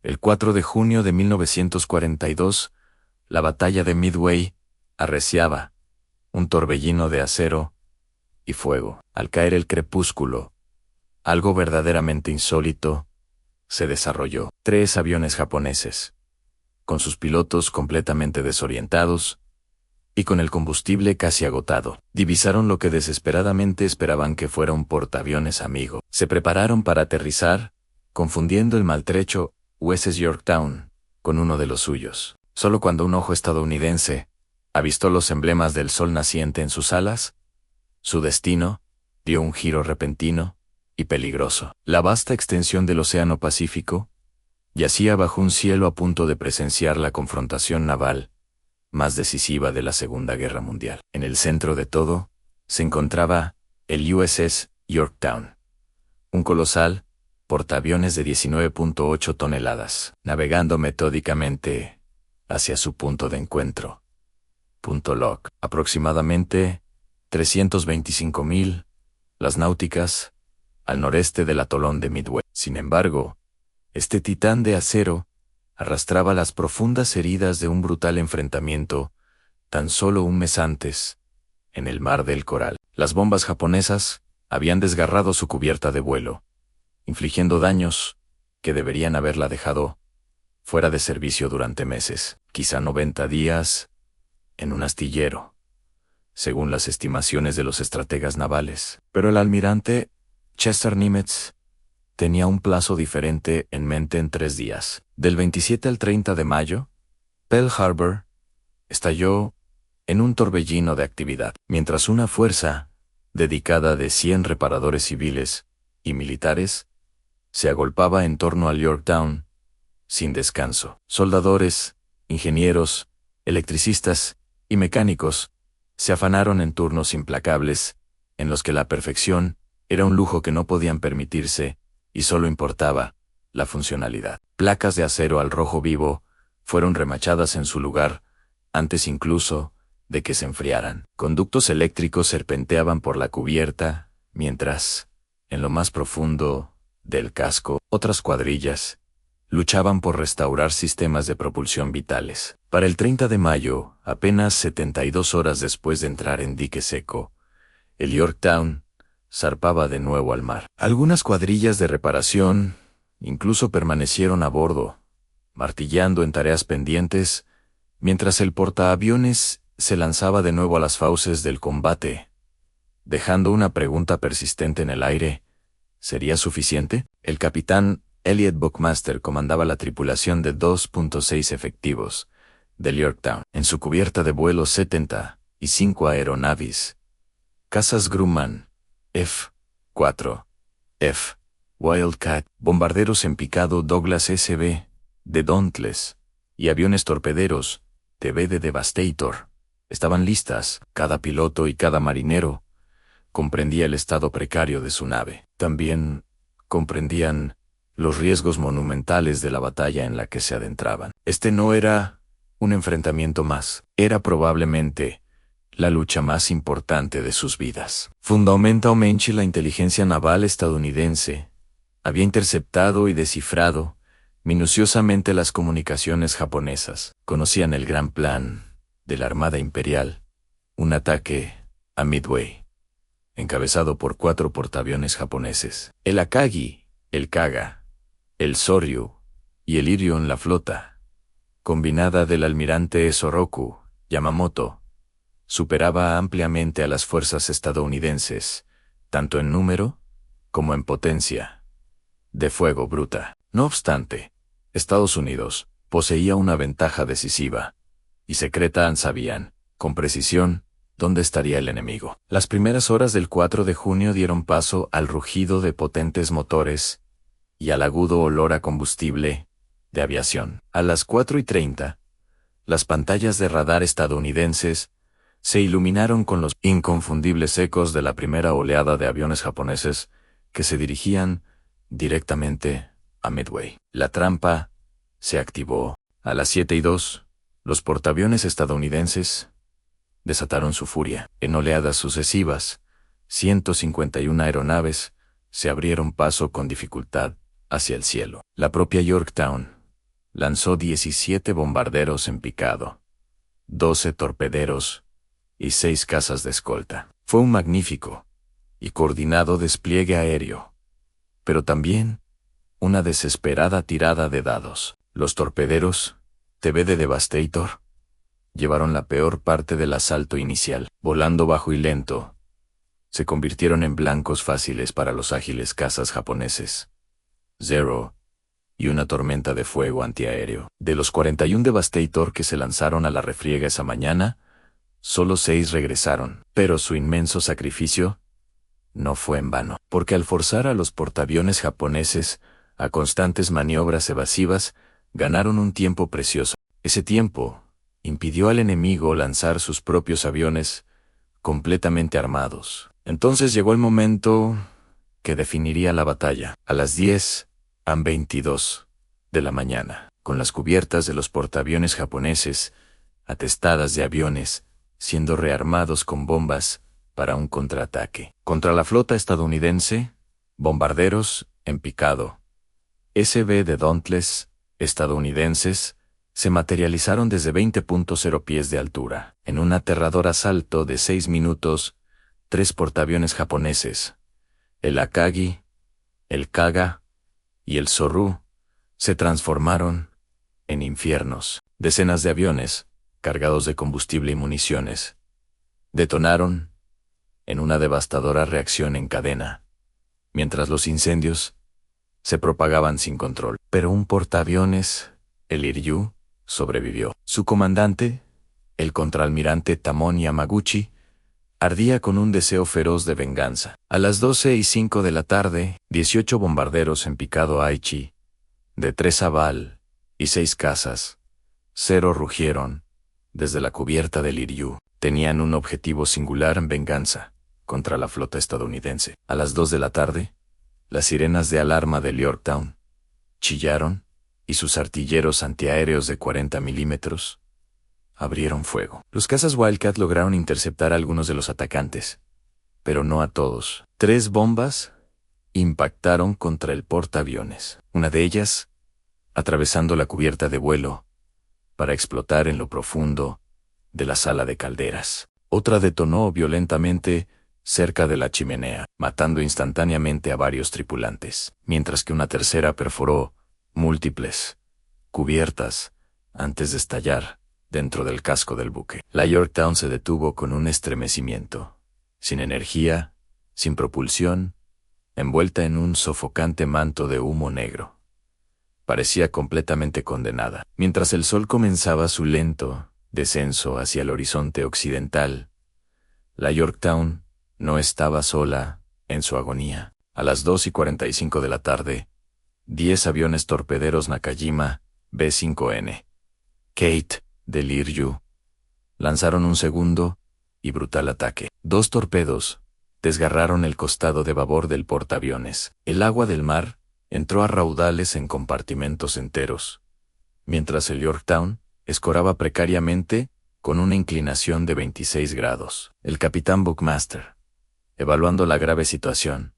El 4 de junio de 1942, la batalla de Midway arreciaba, un torbellino de acero y fuego. Al caer el crepúsculo, algo verdaderamente insólito se desarrolló. 3 aviones japoneses, con sus pilotos completamente desorientados y con el combustible casi agotado, divisaron lo que desesperadamente esperaban que fuera un portaaviones amigo. Se prepararon para aterrizar, confundiendo el maltrecho USS Yorktown con uno de los suyos. Solo cuando un ojo estadounidense avistó los emblemas del sol naciente en sus alas, su destino dio un giro repentino y peligroso. La vasta extensión del Océano Pacífico yacía bajo un cielo a punto de presenciar la confrontación naval más decisiva de la Segunda Guerra Mundial. En el centro de todo se encontraba el USS Yorktown, un colosal portaaviones de 19.8 toneladas, navegando metódicamente hacia su punto de encuentro. Punto LOC, aproximadamente 325.000 las náuticas al noreste del atolón de Midway. Sin embargo, este titán de acero arrastraba las profundas heridas de un brutal enfrentamiento tan solo un mes antes, en el Mar del Coral. Las bombas japonesas habían desgarrado su cubierta de vuelo, infligiendo daños que deberían haberla dejado fuera de servicio durante meses, quizá 90 días, en un astillero, según las estimaciones de los estrategas navales. Pero el almirante Chester Nimitz tenía un plazo diferente en mente en 3 días. Del 27 al 30 de mayo, Pearl Harbor estalló en un torbellino de actividad, mientras una fuerza dedicada de 100 reparadores civiles y militares se agolpaba en torno al Yorktown sin descanso. Soldadores, ingenieros, electricistas y mecánicos se afanaron en turnos implacables, en los que la perfección era un lujo que no podían permitirse y solo importaba la funcionalidad. Placas de acero al rojo vivo fueron remachadas en su lugar, antes incluso de que se enfriaran. Conductos eléctricos serpenteaban por la cubierta, mientras, en lo más profundo del casco, otras cuadrillas luchaban por restaurar sistemas de propulsión vitales. Para el 30 de mayo, apenas 72 horas después de entrar en dique seco, el Yorktown zarpaba de nuevo al mar. Algunas cuadrillas de reparación incluso permanecieron a bordo, martillando en tareas pendientes, mientras el portaaviones se lanzaba de nuevo a las fauces del combate, dejando una pregunta persistente en el aire: ¿sería suficiente? El capitán Elliot Buckmaster comandaba la tripulación de 2.6 efectivos del Yorktown. En su cubierta de vuelo 75 aeronaves, cazas Grumman F-4, F, Wildcat, bombarderos en picado Douglas S.B. de Dauntless y aviones torpederos TB de Devastator estaban listas. Cada piloto y cada marinero comprendía el estado precario de su nave. También comprendían los riesgos monumentales de la batalla en la que se adentraban. Este no era un enfrentamiento más, era probablemente la lucha más importante de sus vidas. Fundamentalmente, la inteligencia naval estadounidense había interceptado y descifrado minuciosamente las comunicaciones japonesas. Conocían el gran plan de la Armada Imperial, un ataque a Midway, encabezado por 4 portaaviones japoneses: el Akagi, el Kaga, el Soryu y el Irion. La flota combinada del almirante Soroku Yamamoto superaba ampliamente a las fuerzas estadounidenses, tanto en número como en potencia de fuego bruta. No obstante, Estados Unidos poseía una ventaja decisiva, y secreta: sabían, con precisión, dónde estaría el enemigo. Las primeras horas del 4 de junio dieron paso al rugido de potentes motores y al agudo olor a combustible de aviación. A las 4:30, las pantallas de radar estadounidenses se iluminaron con los inconfundibles ecos de la primera oleada de aviones japoneses que se dirigían directamente a Midway. La trampa se activó. A las 7:02, los portaaviones estadounidenses desataron su furia. En oleadas sucesivas, 151 aeronaves se abrieron paso con dificultad hacia el cielo. La propia Yorktown lanzó 17 bombarderos en picado, 12 torpederos y 6 cazas de escolta. Fue un magnífico y coordinado despliegue aéreo, pero también una desesperada tirada de dados. Los torpederos, TV de Devastator, llevaron la peor parte del asalto inicial. Volando bajo y lento, se convirtieron en blancos fáciles para los ágiles cazas japoneses. Zero y una tormenta de fuego antiaéreo. De los 41 Devastator que se lanzaron a la refriega esa mañana, solo 6 regresaron, pero su inmenso sacrificio no fue en vano, porque al forzar a los portaaviones japoneses a constantes maniobras evasivas, ganaron un tiempo precioso. Ese tiempo impidió al enemigo lanzar sus propios aviones completamente armados. Entonces llegó el momento que definiría la batalla. A las 10:22 de la mañana, con las cubiertas de los portaaviones japoneses atestadas de aviones, siendo rearmados con bombas para un contraataque. Contra la flota estadounidense, bombarderos en picado, SB de Dauntless estadounidenses, se materializaron desde 20.0 pies de altura. En un aterrador asalto de 6 minutos, 3 portaaviones japoneses, el Akagi, el Kaga y el Soryu, se transformaron en infiernos. Decenas de aviones, cargados de combustible y municiones, detonaron en una devastadora reacción en cadena, mientras los incendios se propagaban sin control. Pero un portaaviones, el Iryu, sobrevivió. Su comandante, el contraalmirante Tamon Yamaguchi, ardía con un deseo feroz de venganza. A las 12:05 de la tarde, 18 bombarderos en picado Aichi, de 3 Aval y 6 cazas, 0 rugieron desde la cubierta del Iryu. Tenían un objetivo singular en venganza contra la flota estadounidense. A las 2 de la tarde, las sirenas de alarma del Yorktown chillaron y sus artilleros antiaéreos de 40 milímetros abrieron fuego. Los cazas Wildcat lograron interceptar a algunos de los atacantes, pero no a todos. 3 bombas impactaron contra el portaaviones, una de ellas atravesando la cubierta de vuelo para explotar en lo profundo de la sala de calderas. Otra detonó violentamente cerca de la chimenea, matando instantáneamente a varios tripulantes, mientras que una tercera perforó múltiples cubiertas antes de estallar dentro del casco del buque. La Yorktown se detuvo con un estremecimiento, sin energía, sin propulsión, envuelta en un sofocante manto de humo negro. Parecía completamente condenada. Mientras el sol comenzaba su lento descenso hacia el horizonte occidental, la Yorktown no estaba sola en su agonía. A las 2:45 de la tarde, 10 aviones torpederos Nakajima B-5N Kate del Iryu lanzaron un segundo y brutal ataque. 2 torpedos desgarraron el costado de babor del portaaviones. El agua del mar entró a raudales en compartimentos enteros, mientras el Yorktown escoraba precariamente con una inclinación de 26 grados. El capitán Buckmaster, evaluando la grave situación,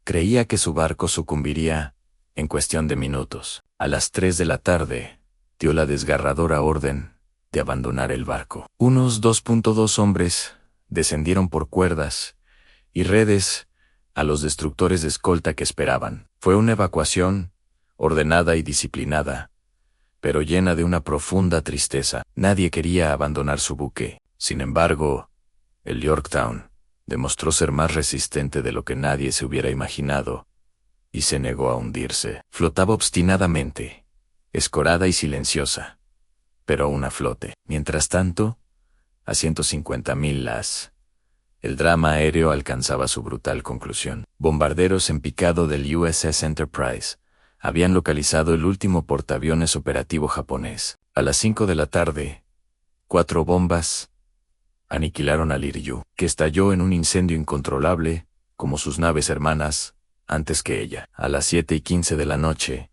creía que su barco sucumbiría en cuestión de minutos. A las 3 de la tarde, dio la desgarradora orden de abandonar el barco. Unos 2.2 hombres descendieron por cuerdas y redes a los destructores de escolta que esperaban. Fue una evacuación ordenada y disciplinada, pero llena de una profunda tristeza. Nadie quería abandonar su buque. Sin embargo, el Yorktown demostró ser más resistente de lo que nadie se hubiera imaginado, y se negó a hundirse. Flotaba obstinadamente, escorada y silenciosa, pero aún a flote. Mientras tanto, a 150 millas, el drama aéreo alcanzaba su brutal conclusión. Bombarderos en picado del USS Enterprise habían localizado el último portaaviones operativo japonés. A las 5 de la tarde, 4 bombas aniquilaron al Iryu, que estalló en un incendio incontrolable, como sus naves hermanas, antes que ella. A las 7:15 de la noche,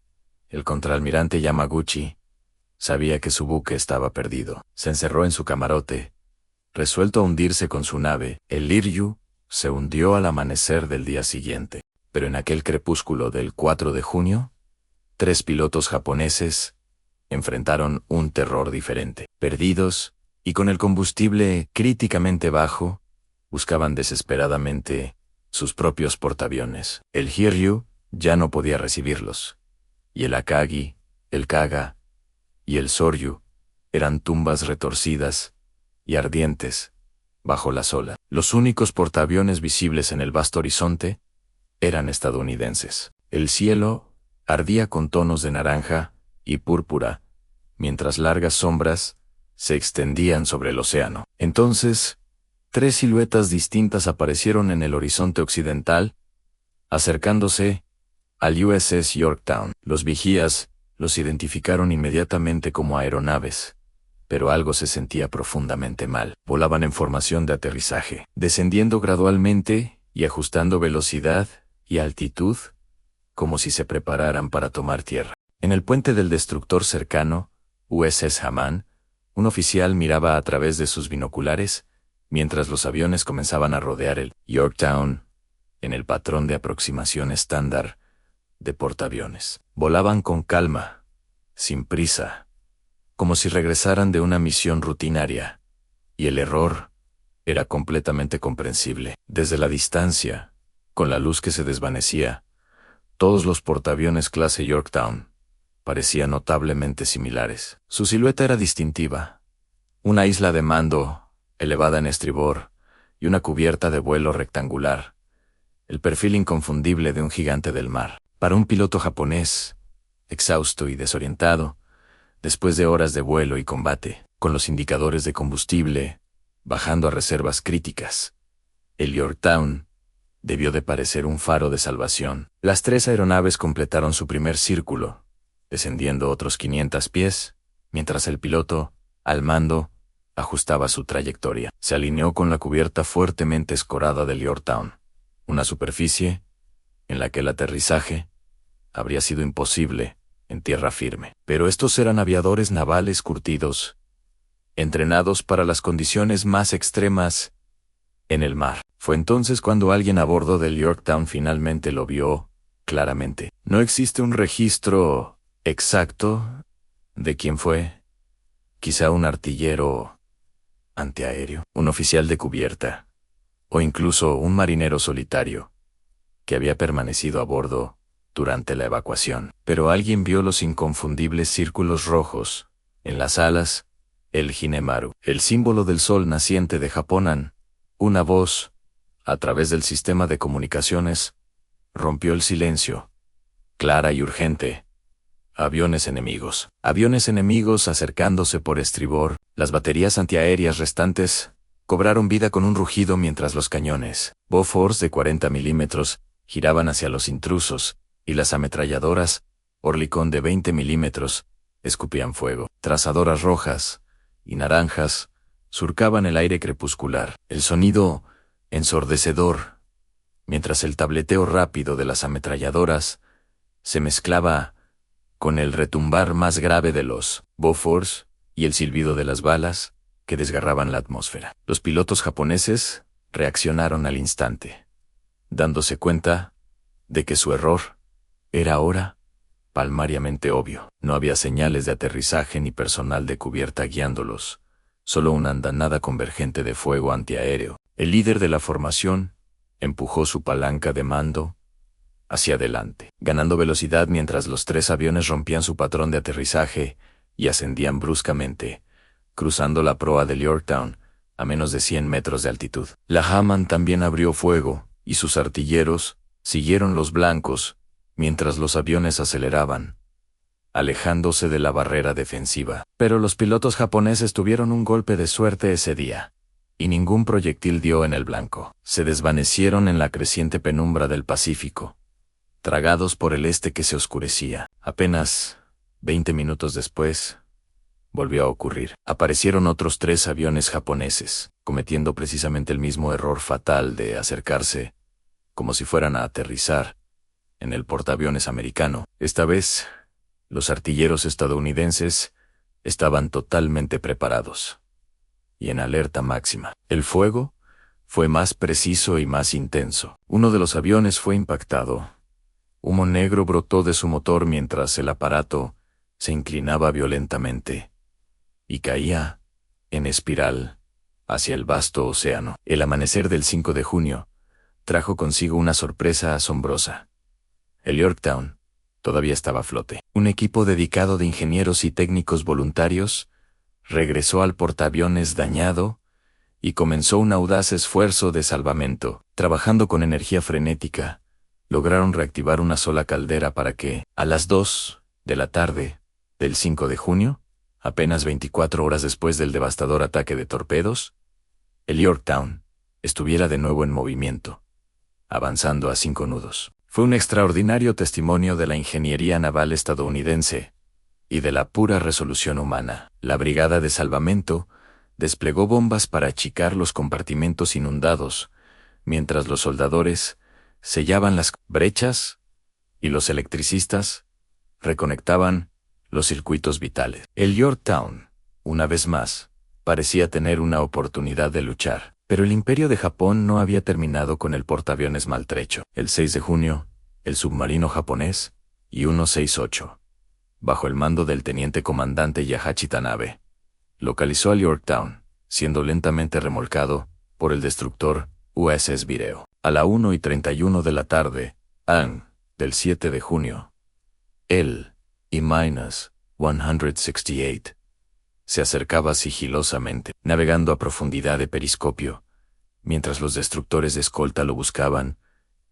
el contraalmirante Yamaguchi sabía que su buque estaba perdido. Se encerró en su camarote, resuelto a hundirse con su nave. El Iryu se hundió al amanecer del día siguiente, pero en aquel crepúsculo del 4 de junio, 3 pilotos japoneses enfrentaron un terror diferente. Perdidos, y con el combustible críticamente bajo, buscaban desesperadamente sus propios portaaviones. El Hiryu ya no podía recibirlos, y el Akagi, el Kaga y el Soryu eran tumbas retorcidas y ardientes bajo la ola. Los únicos portaaviones visibles en el vasto horizonte eran estadounidenses. El cielo ardía con tonos de naranja y púrpura, mientras largas sombras se extendían sobre el océano. Entonces, 3 siluetas distintas aparecieron en el horizonte occidental, acercándose al USS Yorktown. Los vigías los identificaron inmediatamente como aeronaves, pero algo se sentía profundamente mal. Volaban en formación de aterrizaje, descendiendo gradualmente y ajustando velocidad y altitud, como si se prepararan para tomar tierra. En el puente del destructor cercano, USS Haman, un oficial miraba a través de sus binoculares mientras los aviones comenzaban a rodear el Yorktown en el patrón de aproximación estándar de portaaviones. Volaban con calma, sin prisa, como si regresaran de una misión rutinaria, y el error era completamente comprensible. Desde la distancia, con la luz que se desvanecía, todos los portaaviones clase Yorktown parecían notablemente similares. Su silueta era distintiva: una isla de mando elevada en estribor y una cubierta de vuelo rectangular, el perfil inconfundible de un gigante del mar. Para un piloto japonés, exhausto y desorientado, después de horas de vuelo y combate, con los indicadores de combustible bajando a reservas críticas, el Yorktown debió de parecer un faro de salvación. Las 3 aeronaves completaron su primer círculo, descendiendo otros 500 pies, mientras el piloto, al mando, ajustaba su trayectoria. Se alineó con la cubierta fuertemente escorada del Yorktown, una superficie en la que el aterrizaje habría sido imposible en tierra firme. Pero estos eran aviadores navales curtidos, entrenados para las condiciones más extremas en el mar. Fue entonces cuando alguien a bordo del Yorktown finalmente lo vio claramente. No existe un registro exacto de quién fue. Quizá un artillero antiaéreo, un oficial de cubierta, o incluso un marinero solitario que había permanecido a bordo durante la evacuación. Pero alguien vio los inconfundibles círculos rojos en las alas, el Hinemaru, el símbolo del sol naciente de Japón. Una voz, a través del sistema de comunicaciones, rompió el silencio, clara y urgente. Aviones enemigos. Aviones enemigos acercándose por estribor. Las baterías antiaéreas restantes cobraron vida con un rugido mientras los cañones Bofors de 40 milímetros giraban hacia los intrusos, y las ametralladoras Oerlikon de 20 milímetros escupían fuego. Trazadoras rojas y naranjas surcaban el aire crepuscular. El sonido ensordecedor, mientras el tableteo rápido de las ametralladoras se mezclaba con el retumbar más grave de los Bofors y el silbido de las balas que desgarraban la atmósfera. Los pilotos japoneses reaccionaron al instante, dándose cuenta de que su error era ahora palmariamente obvio. No había señales de aterrizaje ni personal de cubierta guiándolos, solo una andanada convergente de fuego antiaéreo. El líder de la formación empujó su palanca de mando hacia adelante, ganando velocidad mientras los 3 aviones rompían su patrón de aterrizaje y ascendían bruscamente, cruzando la proa del Yorktown a menos de 100 metros de altitud. La Haman también abrió fuego, y sus artilleros siguieron los blancos mientras los aviones aceleraban, alejándose de la barrera defensiva. Pero los pilotos japoneses tuvieron un golpe de suerte ese día, y ningún proyectil dio en el blanco. Se desvanecieron en la creciente penumbra del Pacífico, tragados por el este que se oscurecía. Apenas 20 minutos después, volvió a ocurrir. Aparecieron otros 3 aviones japoneses, cometiendo precisamente el mismo error fatal de acercarse, como si fueran a aterrizar, en el portaaviones americano. Esta vez, los artilleros estadounidenses estaban totalmente preparados y en alerta máxima. El fuego fue más preciso y más intenso. Uno de los aviones fue impactado. Humo negro brotó de su motor mientras el aparato se inclinaba violentamente y caía, en espiral, hacia el vasto océano. El amanecer del 5 de junio trajo consigo una sorpresa asombrosa. El Yorktown todavía estaba a flote. Un equipo dedicado de ingenieros y técnicos voluntarios regresó al portaaviones dañado y comenzó un audaz esfuerzo de salvamento. Trabajando con energía frenética, lograron reactivar una sola caldera para que, a las 2 de la tarde del 5 de junio, apenas 24 horas después del devastador ataque de torpedos, el Yorktown estuviera de nuevo en movimiento, avanzando a 5 nudos. Fue un extraordinario testimonio de la ingeniería naval estadounidense y de la pura resolución humana. La brigada de salvamento desplegó bombas para achicar los compartimentos inundados, mientras los soldadores sellaban las brechas y los electricistas reconectaban los circuitos vitales. El Yorktown, una vez más, parecía tener una oportunidad de luchar. Pero el Imperio de Japón no había terminado con el portaaviones maltrecho. El 6 de junio, el submarino japonés I-168, bajo el mando del teniente comandante Yahachi Tanabe, localizó al Yorktown, siendo lentamente remolcado por el destructor USS Vireo. A la 1:31 de la tarde, del 7 de junio, el I-168 se acercaba sigilosamente, navegando a profundidad de periscopio, mientras los destructores de escolta lo buscaban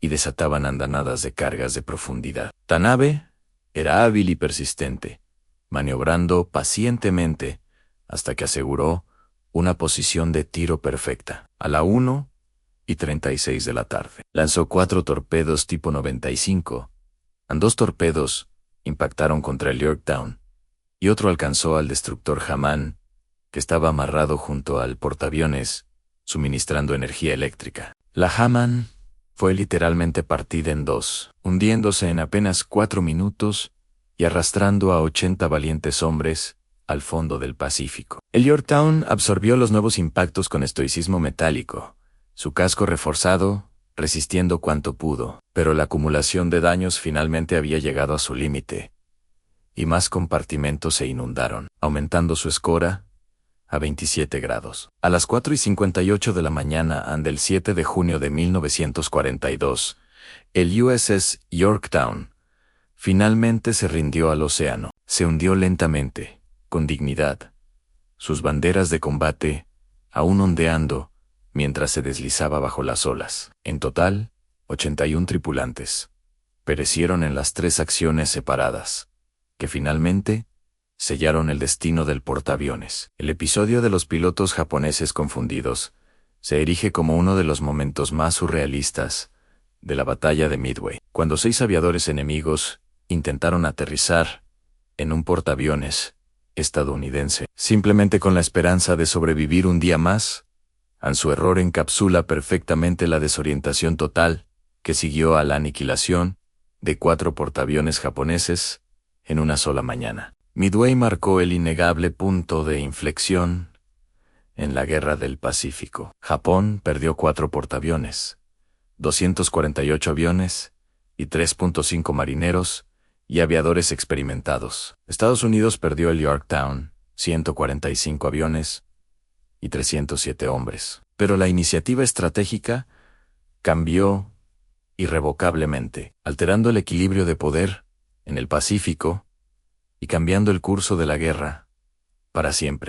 y desataban andanadas de cargas de profundidad. Tanabe era hábil y persistente, maniobrando pacientemente hasta que aseguró una posición de tiro perfecta. A la 1:36 de la tarde, lanzó 4 torpedos tipo 95. 2 torpedos impactaron contra el Yorktown y otro alcanzó al destructor Haman, que estaba amarrado junto al portaaviones, suministrando energía eléctrica. La Haman fue literalmente partida en 2, hundiéndose en apenas 4 minutos y arrastrando a 80 valientes hombres al fondo del Pacífico. El Yorktown absorbió los nuevos impactos con estoicismo metálico, su casco reforzado, resistiendo cuanto pudo, pero la acumulación de daños finalmente había llegado a su límite, y más compartimentos se inundaron, aumentando su escora a 27 grados. A las 4:58 de la mañana del 7 de junio de 1942, el USS Yorktown finalmente se rindió al océano. Se hundió lentamente, con dignidad, sus banderas de combate aún ondeando mientras se deslizaba bajo las olas. En total, 81 tripulantes perecieron en las 3 acciones separadas, que finalmente sellaron el destino del portaaviones. El episodio de los pilotos japoneses confundidos se erige como uno de los momentos más surrealistas de la batalla de Midway, cuando 6 aviadores enemigos intentaron aterrizar en un portaaviones estadounidense, simplemente con la esperanza de sobrevivir un día más. Su error encapsula perfectamente la desorientación total que siguió a la aniquilación de 4 portaaviones japoneses en una sola mañana. Midway marcó el innegable punto de inflexión en la Guerra del Pacífico. Japón perdió 4 portaaviones, 248 aviones y 3.5 marineros y aviadores experimentados. Estados Unidos perdió el Yorktown, 145 aviones y 307 hombres. Pero la iniciativa estratégica cambió irrevocablemente, alterando el equilibrio de poder en el Pacífico y cambiando el curso de la guerra para siempre.